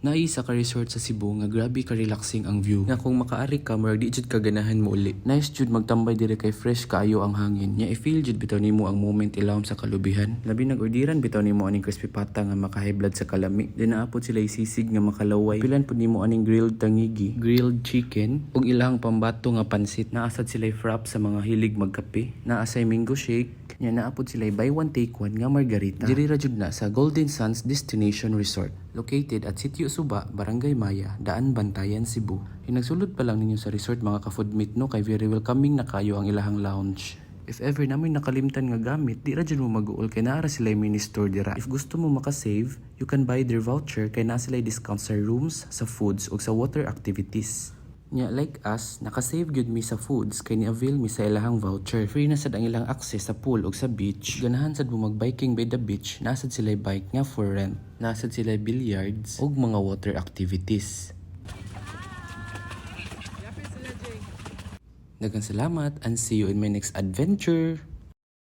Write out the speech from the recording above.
Naisa ka resort sa Cebu nga grabe ka relaxing ang view. Nga kung makaari ka, marag di jud ka ganahan mo uli. Nice jud magtambay dire kay fresh kaayo ang hangin. Nya i-feel jud bitaw nimo ang moment ilawom sa kalubihan. Labi nag-ordiran bitaw nimo aning crispy pata nga maka-high blood sa kalami. Then naapod sila isisig nga makalaway. Pilan pud nimo aning grilled tangigi, grilled chicken, ug ilang pambato nga pansit. Naasad sila frap sa mga hilig magkape. Naasay mango shake. Nya naapod sila buy one take one nga margarita. Diri ra jud na sa Golden Sands Destination Resort, located at Sitio Suba, Barangay Maya, Daan Bantayan, Cebu. Hinagsulod pa lang ninyo sa resort mga ka-foodmate no, kay very welcoming na kayo ang ilahang lounge. If ever namin nakalimtan nga gamit, di ra dyan mo mag-uol kay naara sila mini store dira. If gusto mo makasave, you can buy their voucher kay na sila discount sa rooms, sa foods ug sa water activities. Nya like us, nakasave gyud mi sa foods kay ni-avail mi sa ilahang voucher. Free na sad ang ilang access sa pool ug sa beach. Ganahan sad mo mag-biking by the beach, nasad sila bike nga for rent. Nasad sila billiards ug mga water activities. Daghang salamat and see you in my next adventure.